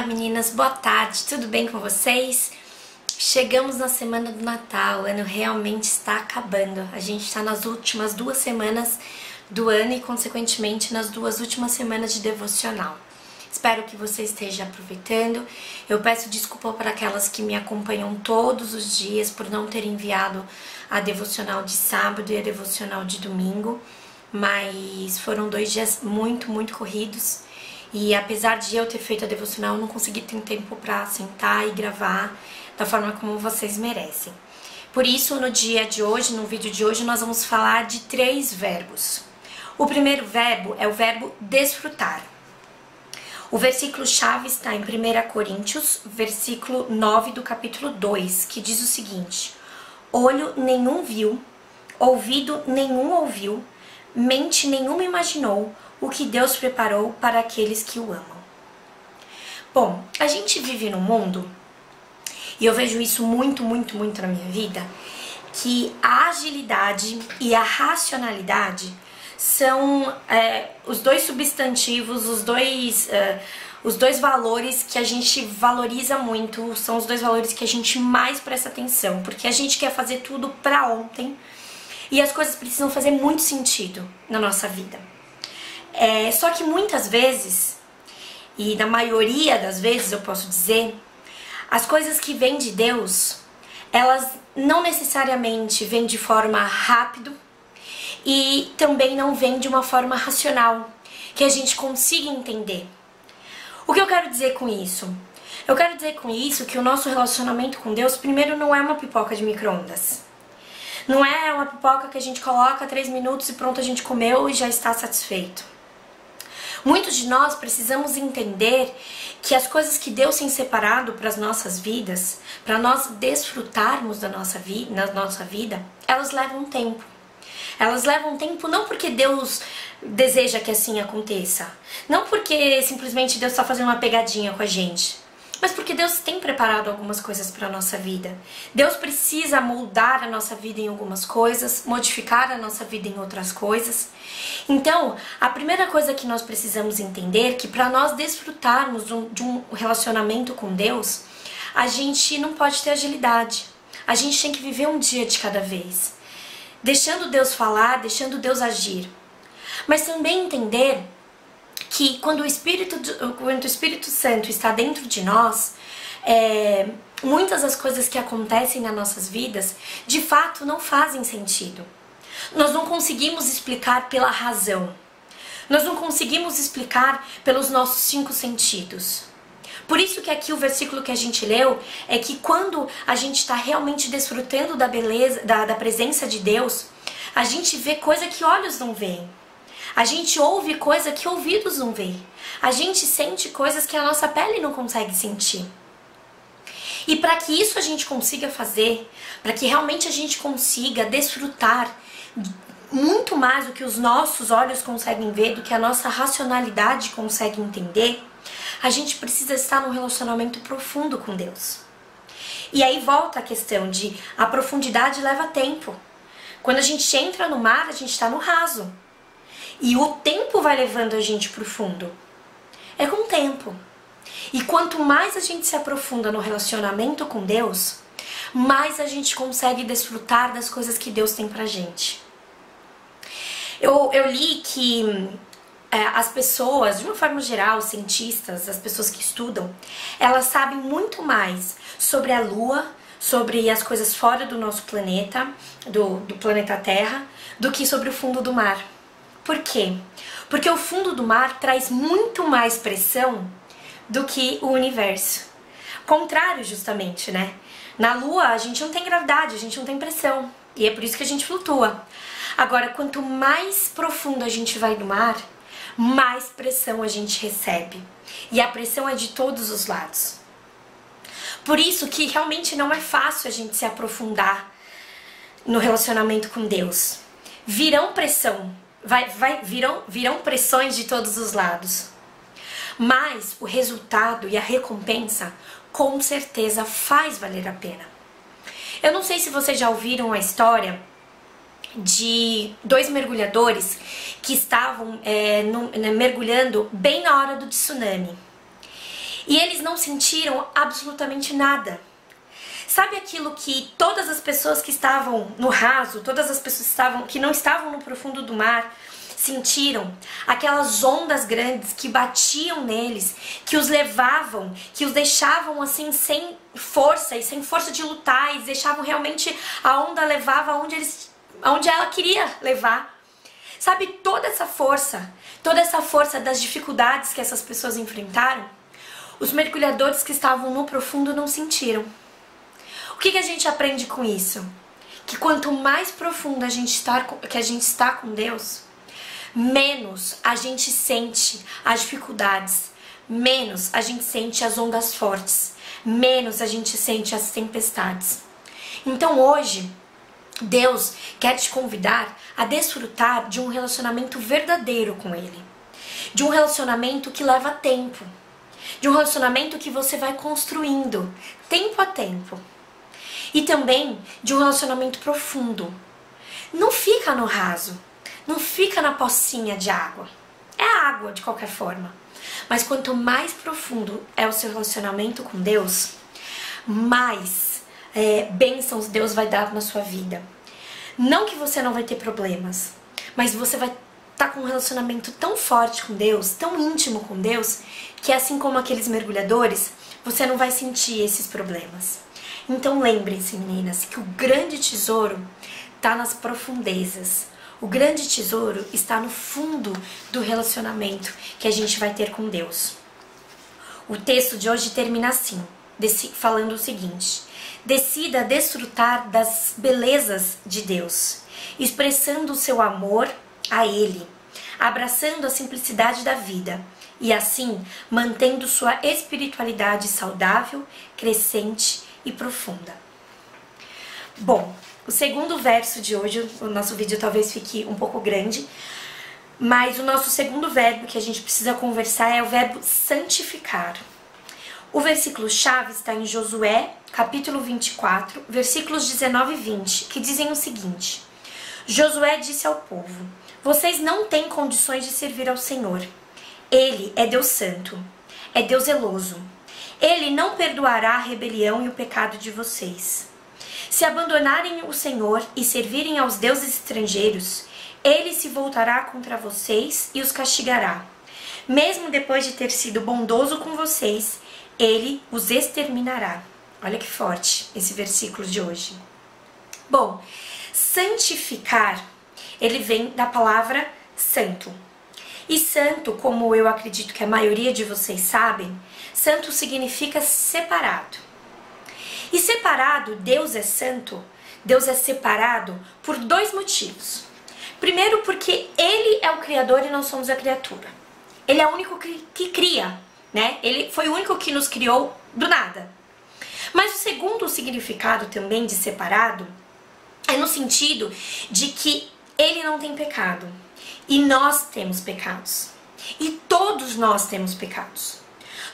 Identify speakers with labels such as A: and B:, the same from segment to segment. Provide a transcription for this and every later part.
A: Olá meninas, boa tarde, tudo bem com vocês? Chegamos na semana do Natal, o ano realmente está acabando. A gente está nas últimas 2 semanas do ano e consequentemente nas 2 últimas semanas de devocional. Espero que você esteja aproveitando. Eu peço desculpa para aquelas que me acompanham todos os dias por não ter enviado a devocional de sábado e a devocional de domingo, mas foram 2 dias muito corridos. E apesar de eu ter feito a devocional, eu não consegui ter tempo para sentar e gravar da forma como vocês merecem. Por isso, no dia de hoje, no vídeo de hoje, nós vamos falar de 3 verbos. O primeiro verbo é o verbo desfrutar. O versículo-chave está em 1 Coríntios, versículo 9 do capítulo 2, que diz o seguinte: olho nenhum viu, ouvido nenhum ouviu, mente nenhuma imaginou o que Deus preparou para aqueles que o amam. Bom, a gente vive num mundo, e eu vejo isso muito na minha vida, que a agilidade e a racionalidade são os 2 substantivos, os dois valores que a gente valoriza muito, são os 2 valores que a gente mais presta atenção, porque a gente quer fazer tudo pra ontem e as coisas precisam fazer muito sentido na nossa vida. Só que muitas vezes, e na maioria das vezes eu posso dizer, as coisas que vêm de Deus, elas não necessariamente vêm de forma rápida e também não vêm de uma forma racional, que a gente consiga entender. O que eu quero dizer com isso? Eu quero dizer com isso que o nosso relacionamento com Deus, primeiro, não é uma pipoca de micro-ondas. Não é uma pipoca que a gente coloca 3 minutos e pronto, a gente comeu e já está satisfeito. Muitos de nós precisamos entender que as coisas que Deus tem separado para as nossas vidas, para nós desfrutarmos da nossa vida, elas levam tempo. Elas levam tempo não porque Deus deseja que assim aconteça, não porque simplesmente Deus está fazendo uma pegadinha com a gente, mas porque Deus tem preparado algumas coisas para a nossa vida. Deus precisa moldar a nossa vida em algumas coisas, modificar a nossa vida em outras coisas. Então, a primeira coisa que nós precisamos entender é que para nós desfrutarmos de um relacionamento com Deus, a gente não pode ter agilidade. A gente tem que viver um dia de cada vez, deixando Deus falar, deixando Deus agir. Mas também entender que quando o Espírito Santo está dentro de nós, muitas das coisas que acontecem nas nossas vidas, de fato, não fazem sentido. Nós não conseguimos explicar pela razão. Nós não conseguimos explicar pelos nossos 5 sentidos. Por isso que aqui o versículo que a gente leu é que quando a gente está realmente desfrutando da beleza, da presença de Deus, a gente vê coisa que olhos não veem. A gente ouve coisa que ouvidos não veem. A gente sente coisas que a nossa pele não consegue sentir. E para que isso a gente consiga fazer, para que realmente a gente consiga desfrutar muito mais do que os nossos olhos conseguem ver, do que a nossa racionalidade consegue entender, a gente precisa estar num relacionamento profundo com Deus. E aí volta a questão de a profundidade leva tempo. Quando a gente entra no mar, a gente está no raso. E o tempo vai levando a gente para o fundo. É com o tempo. E quanto mais a gente se aprofunda no relacionamento com Deus, mais a gente consegue desfrutar das coisas que Deus tem pra gente. Eu li que as pessoas, de uma forma geral, os cientistas, as pessoas que estudam, elas sabem muito mais sobre a Lua, sobre as coisas fora do nosso planeta, do planeta Terra, do que sobre o fundo do mar. Por quê? Porque o fundo do mar traz muito mais pressão do que o universo. Contrário, justamente, né? Na Lua, a gente não tem gravidade, a gente não tem pressão. E é por isso que a gente flutua. Agora, quanto mais profundo a gente vai no mar, mais pressão a gente recebe. E a pressão é de todos os lados. Por isso que realmente não é fácil a gente se aprofundar no relacionamento com Deus. Virão pressão. Virão pressões de todos os lados. Mas o resultado e a recompensa com certeza faz valer a pena. Eu não sei se vocês já ouviram a história de 2 mergulhadores que estavam mergulhando bem na hora do tsunami. E eles não sentiram absolutamente nada. Sabe aquilo que todas as pessoas que estavam no raso, todas as pessoas que não estavam no profundo do mar, sentiram? Aquelas ondas grandes que batiam neles, que os levavam, que os deixavam assim sem força e sem força de lutar, e deixavam realmente a onda levava aonde ela queria levar. Sabe, toda essa força das dificuldades que essas pessoas enfrentaram, os mergulhadores que estavam no profundo não sentiram. O que a gente aprende com isso? Que quanto mais profundo a gente está com Deus, menos a gente sente as dificuldades, menos a gente sente as ondas fortes, menos a gente sente as tempestades. Então hoje, Deus quer te convidar a desfrutar de um relacionamento verdadeiro com Ele. De um relacionamento que leva tempo. De um relacionamento que você vai construindo, tempo a tempo. E também de um relacionamento profundo. Não fica no raso, não fica na pocinha de água. É água de qualquer forma. Mas quanto mais profundo é o seu relacionamento com Deus, mais bênçãos Deus vai dar na sua vida. Não que você não vai ter problemas, mas você vai estar com um relacionamento tão forte com Deus, tão íntimo com Deus, que assim como aqueles mergulhadores, você não vai sentir esses problemas. Então lembrem-se, meninas, que o grande tesouro está nas profundezas. O grande tesouro está no fundo do relacionamento que a gente vai ter com Deus. O texto de hoje termina assim, falando o seguinte: decida desfrutar das belezas de Deus, expressando o seu amor a Ele, abraçando a simplicidade da vida e assim mantendo sua espiritualidade saudável, crescente e profunda. Bom, o segundo verso de hoje, o nosso vídeo talvez fique um pouco grande, mas o nosso segundo verbo que a gente precisa conversar é o verbo santificar. O versículo-chave está em Josué, capítulo 24, versículos 19 e 20, que dizem o seguinte: Josué disse ao povo: vocês não têm condições de servir ao Senhor. Ele é Deus santo, é Deus zeloso. Ele não perdoará a rebelião e o pecado de vocês. Se abandonarem o Senhor e servirem aos deuses estrangeiros, Ele se voltará contra vocês e os castigará. Mesmo depois de ter sido bondoso com vocês, Ele os exterminará. Olha que forte esse versículo de hoje. Bom, santificar, ele vem da palavra santo. E santo, como eu acredito que a maioria de vocês sabem, santo significa separado. E separado, Deus é santo, Deus é separado por dois motivos. Primeiro, porque Ele é o Criador e nós somos a criatura. Ele é o único que cria, né? Ele foi o único que nos criou do nada. Mas o segundo significado também de separado é no sentido de que Ele não tem pecado. E nós temos pecados. E todos nós temos pecados.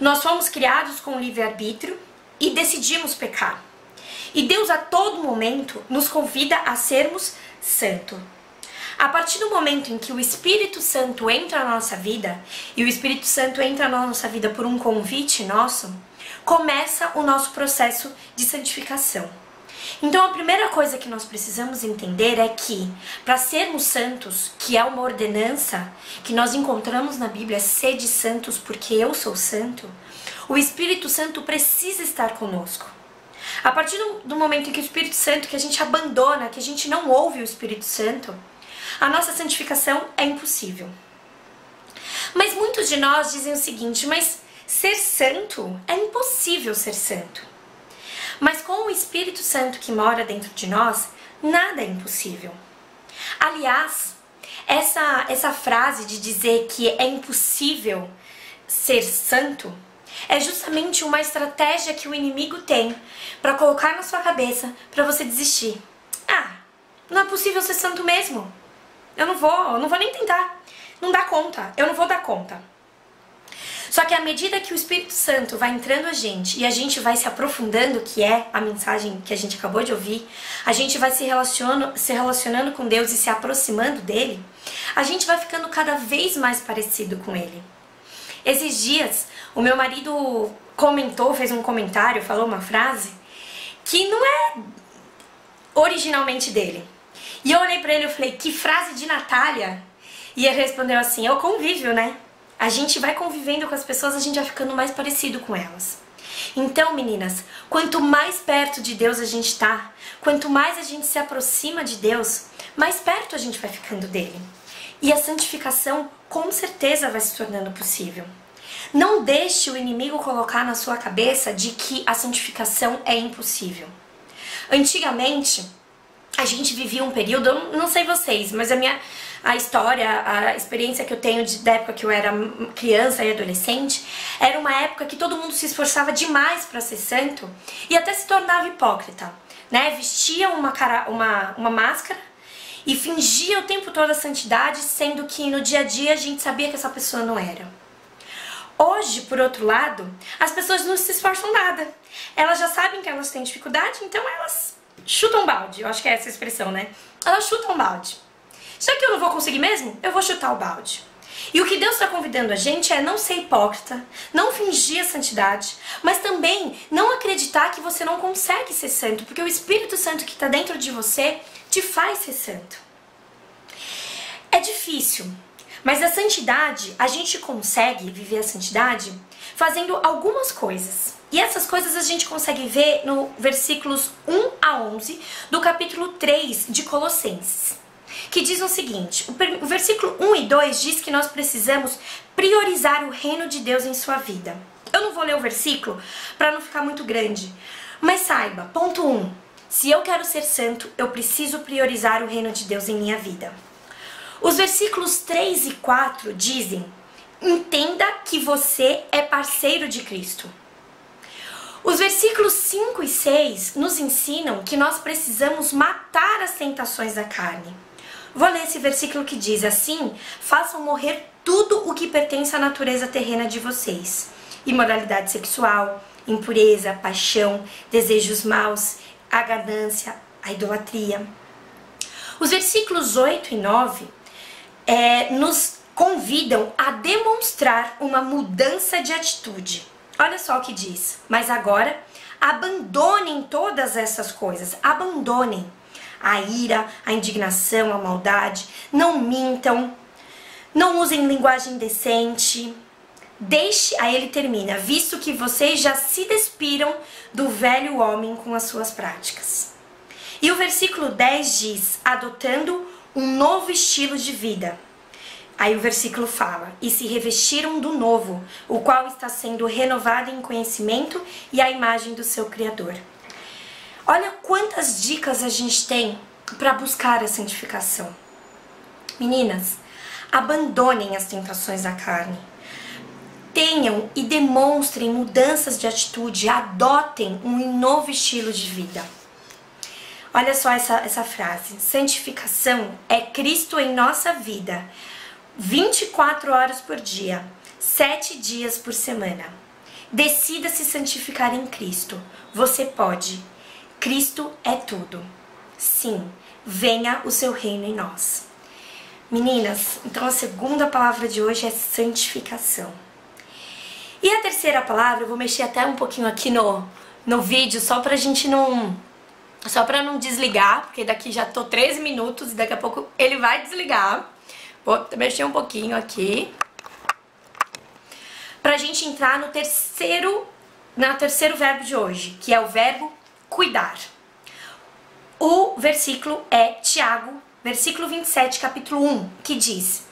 A: Nós fomos criados com livre-arbítrio e decidimos pecar. E Deus a todo momento nos convida a sermos santos. A partir do momento em que o Espírito Santo entra na nossa vida, e o Espírito Santo entra na nossa vida por um convite nosso, começa o nosso processo de santificação. Então a primeira coisa que nós precisamos entender é que, para sermos santos, que é uma ordenança que nós encontramos na Bíblia, sede santos porque eu sou santo, o Espírito Santo precisa estar conosco. A partir do momento em que o Espírito Santo, que a gente abandona, que a gente não ouve o Espírito Santo, a nossa santificação é impossível. Mas muitos de nós dizem o seguinte: mas ser santo é impossível ser santo. Mas com o Espírito Santo que mora dentro de nós, nada é impossível. Aliás, essa frase de dizer que é impossível ser santo é justamente uma estratégia que o inimigo tem para colocar na sua cabeça para você desistir. Ah, não é possível ser santo mesmo. Eu não vou nem tentar. Não dá conta, eu não vou dar conta. Só que à medida que o Espírito Santo vai entrando a gente e a gente vai se aprofundando, que é a mensagem que a gente acabou de ouvir, a gente vai se relacionando com Deus e se aproximando dele, a gente vai ficando cada vez mais parecido com ele. Esses dias, o meu marido comentou, fez um comentário, falou uma frase que não é originalmente dele. E eu olhei pra ele e falei, que frase de Natália? E ele respondeu assim, é o convívio, né? A gente vai convivendo com as pessoas, a gente vai ficando mais parecido com elas. Então, meninas, quanto mais perto de Deus a gente tá, quanto mais a gente se aproxima de Deus, mais perto a gente vai ficando dele. E a santificação, com certeza, vai se tornando possível. Não deixe o inimigo colocar na sua cabeça de que a santificação é impossível. Antigamente, a gente vivia um período, eu não sei vocês, mas a história, a experiência que eu tenho da época que eu era criança e adolescente, era uma época que todo mundo se esforçava demais para ser santo e até se tornava hipócrita, né? Vestia uma máscara e fingia o tempo todo a santidade, sendo que no dia a dia a gente sabia que essa pessoa não era. Hoje, por outro lado, as pessoas não se esforçam nada. Elas já sabem que elas têm dificuldade, então elas chutam balde. Eu acho que é essa a expressão, né? Elas chutam balde. Já que eu não vou conseguir mesmo, eu vou chutar o balde. E o que Deus está convidando a gente é não ser hipócrita, não fingir a santidade, mas também não acreditar que você não consegue ser santo, porque o Espírito Santo que está dentro de você te faz ser santo. É difícil, mas a santidade, a gente consegue viver a santidade fazendo algumas coisas. E essas coisas a gente consegue ver no versículos 1 a 11 do capítulo 3 de Colossenses, que diz o seguinte, o versículo 1 e 2 diz que nós precisamos priorizar o reino de Deus em sua vida. Eu não vou ler o versículo para não ficar muito grande, mas saiba, ponto 1, se eu quero ser santo, eu preciso priorizar o reino de Deus em minha vida. Os versículos 3 e 4 dizem, entenda que você é parceiro de Cristo. Os versículos 5 e 6 nos ensinam que nós precisamos matar as tentações da carne. Vou ler esse versículo que diz assim, façam morrer tudo o que pertence à natureza terrena de vocês. Imoralidade sexual, impureza, paixão, desejos maus, a ganância, a idolatria. Os versículos 8 e 9 nos convidam a demonstrar uma mudança de atitude. Olha só o que diz, mas agora abandonem todas essas coisas, abandonem a ira, a indignação, a maldade, não mintam, não usem linguagem indecente. Aí ele termina, visto que vocês já se despiram do velho homem com as suas práticas. E o versículo 10 diz, adotando um novo estilo de vida. Aí o versículo fala, e se revestiram do novo, o qual está sendo renovado em conhecimento e a imagem do seu Criador. Olha quantas dicas a gente tem para buscar a santificação. Meninas, abandonem as tentações da carne. Tenham e demonstrem mudanças de atitude, adotem um novo estilo de vida. Olha só essa frase, santificação é Cristo em nossa vida, 24 horas por dia, 7 dias por semana. Decida se santificar em Cristo, você pode. Cristo é tudo. Sim, venha o seu reino em nós. Meninas, então a segunda palavra de hoje é santificação. E a terceira palavra, eu vou mexer até um pouquinho aqui no vídeo, só pra gente não desligar, porque daqui já tô 13 minutos e daqui a pouco ele vai desligar. Vou mexer um pouquinho aqui, pra gente entrar no terceiro verbo de hoje, que é o verbo cuidar. O versículo é Tiago, versículo 27, capítulo 1, que diz: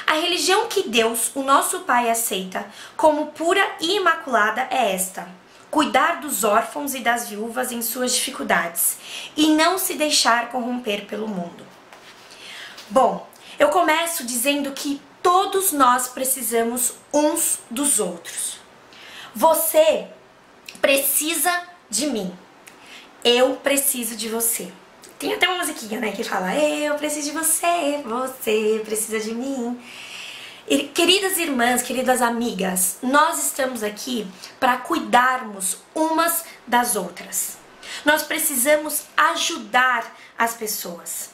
A: a religião que Deus, o nosso Pai, aceita como pura e imaculada é esta: cuidar dos órfãos e das viúvas em suas dificuldades e não se deixar corromper pelo mundo. Bom, eu começo dizendo que todos nós precisamos uns dos outros. Você precisa de mim. Eu preciso de você. Tem até uma musiquinha, né, que fala: eu preciso de você, você precisa de mim. E, queridas irmãs, queridas amigas, nós estamos aqui para cuidarmos umas das outras. Nós precisamos ajudar as pessoas.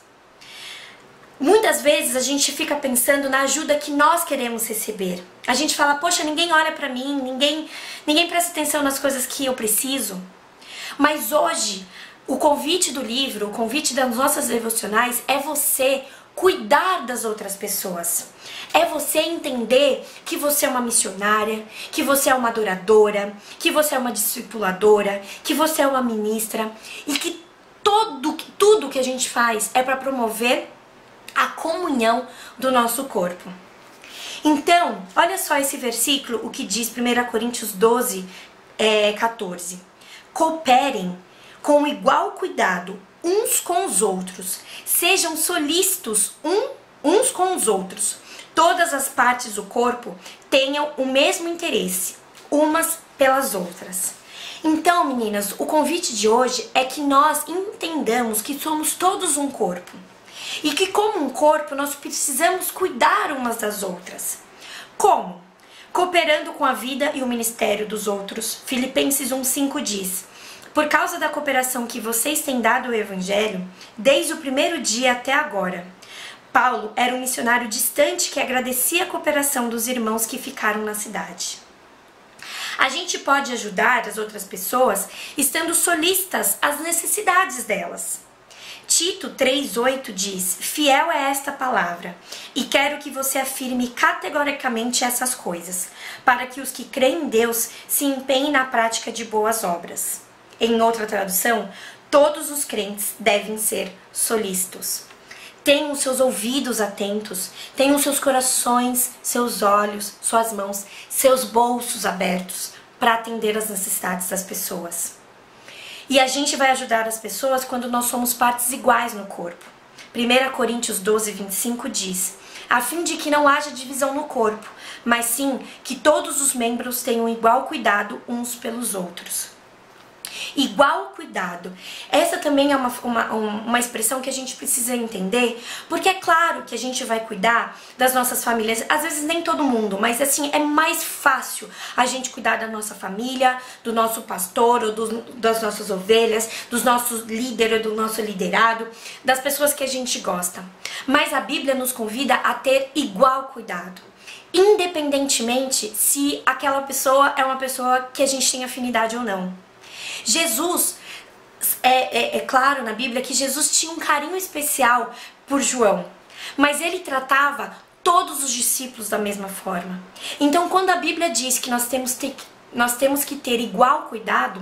A: Muitas vezes a gente fica pensando na ajuda que nós queremos receber. A gente fala, poxa, ninguém olha pra mim, ninguém presta atenção nas coisas que eu preciso. Mas hoje, o convite do livro, o convite das nossas devocionais é você cuidar das outras pessoas. É você entender que você é uma missionária, que você é uma adoradora, que você é uma discipuladora, que você é uma ministra e que tudo que a gente faz é para promover a comunhão do nosso corpo. Então, olha só esse versículo, o que diz 1 Coríntios 12, 14. Cooperem com igual cuidado uns com os outros, sejam solícitos uns com os outros. Todas as partes do corpo tenham o mesmo interesse, umas pelas outras. Então, meninas, o convite de hoje é que nós entendamos que somos todos um corpo. E que como um corpo nós precisamos cuidar umas das outras. Como? Cooperando com a vida e o ministério dos outros. Filipenses 1,5 diz: por causa da cooperação que vocês têm dado ao Evangelho, desde o primeiro dia até agora. Paulo era um missionário distante que agradecia a cooperação dos irmãos que ficaram na cidade. A gente pode ajudar as outras pessoas estando solícitas às necessidades delas. Tito 3,8 diz: fiel é esta palavra, e quero que você afirme categoricamente essas coisas, para que os que creem em Deus se empenhem na prática de boas obras. Em outra tradução, todos os crentes devem ser solícitos. Tenham seus ouvidos atentos, tenham seus corações, seus olhos, suas mãos, seus bolsos abertos para atender às necessidades das pessoas. E a gente vai ajudar as pessoas quando nós somos partes iguais no corpo. 1 Coríntios 12, 25 diz: a fim de que não haja divisão no corpo, mas sim que todos os membros tenham igual cuidado uns pelos outros. Igual cuidado. Essa também é uma expressão que a gente precisa entender, porque é claro que a gente vai cuidar das nossas famílias, às vezes nem todo mundo, mas assim, é mais fácil a gente cuidar da nossa família, do nosso pastor, ou das nossas ovelhas, dos nossos líderes, do nosso liderado, das pessoas que a gente gosta. Mas a Bíblia nos convida a ter igual cuidado, independentemente se aquela pessoa é uma pessoa que a gente tem afinidade ou não. Jesus, é claro na Bíblia que Jesus tinha um carinho especial por João, mas ele tratava todos os discípulos da mesma forma. Então, quando a Bíblia diz que nós temos que ter igual cuidado,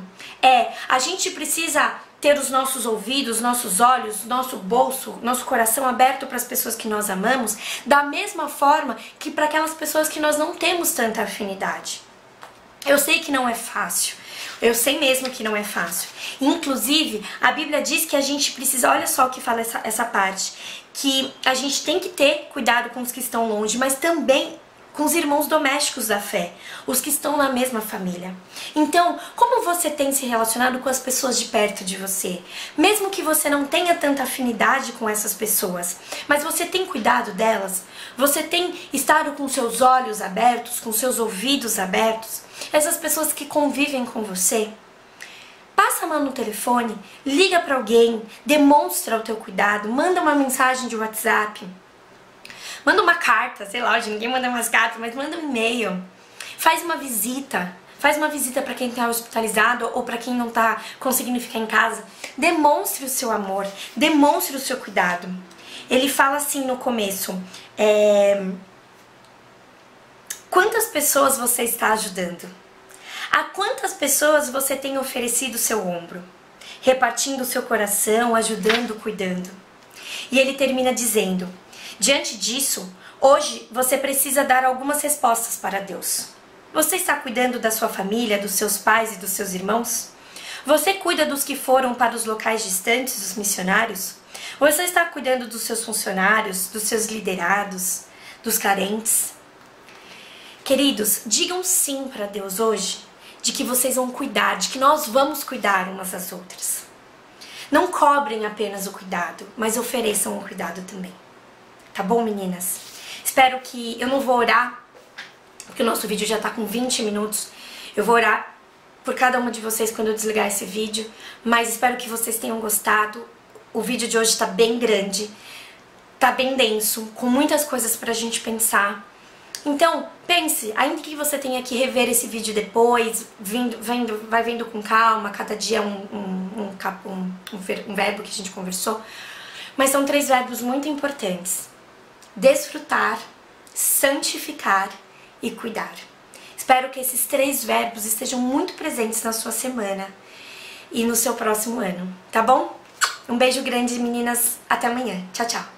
A: a gente precisa ter os nossos ouvidos, nossos olhos, nosso bolso, nosso coração aberto para as pessoas que nós amamos, da mesma forma que para aquelas pessoas que nós não temos tanta afinidade. Eu sei que não é fácil. Eu sei mesmo que não é fácil. Inclusive, a Bíblia diz que a gente precisa, olha só o que fala essa parte, que a gente tem que ter cuidado com os que estão longe, mas também com os irmãos domésticos da fé, os que estão na mesma família. Então, como você tem se relacionado com as pessoas de perto de você? Mesmo que você não tenha tanta afinidade com essas pessoas, mas você tem cuidado delas? Você tem estado com seus olhos abertos, com seus ouvidos abertos? Essas pessoas que convivem com você? Passa a mão no telefone, liga para alguém, demonstra o teu cuidado, manda uma mensagem de WhatsApp, manda uma carta, sei lá, hoje ninguém manda umas cartas, mas manda um e-mail, faz uma visita para quem está hospitalizado ou para quem não está conseguindo ficar em casa. Demonstre o seu amor, demonstre o seu cuidado. Ele fala assim no começo, quantas pessoas você está ajudando? A quantas pessoas você tem oferecido o seu ombro? Repartindo o seu coração, ajudando, cuidando. E ele termina dizendo: diante disso, hoje você precisa dar algumas respostas para Deus. Você está cuidando da sua família, dos seus pais e dos seus irmãos? Você cuida dos que foram para os locais distantes, dos missionários? Você está cuidando dos seus funcionários, dos seus liderados, dos carentes? Queridos, digam sim para Deus hoje, de que vocês vão cuidar, de que nós vamos cuidar umas das outras. Não cobrem apenas o cuidado, mas ofereçam o cuidado também. Tá bom, meninas? Espero que... Eu não vou orar, porque o nosso vídeo já tá com 20 minutos. Eu vou orar por cada uma de vocês quando eu desligar esse vídeo, mas espero que vocês tenham gostado. O vídeo de hoje tá bem grande. tá bem denso, com muitas coisas pra gente pensar. Então, pense, ainda que você tenha que rever esse vídeo depois, vai vendo com calma, cada dia um verbo que a gente conversou, mas são 3 verbos muito importantes: desfrutar, santificar e cuidar. Espero que esses 3 verbos estejam muito presentes na sua semana e no seu próximo ano, tá bom? Um beijo grande, meninas. Até amanhã. Tchau, tchau.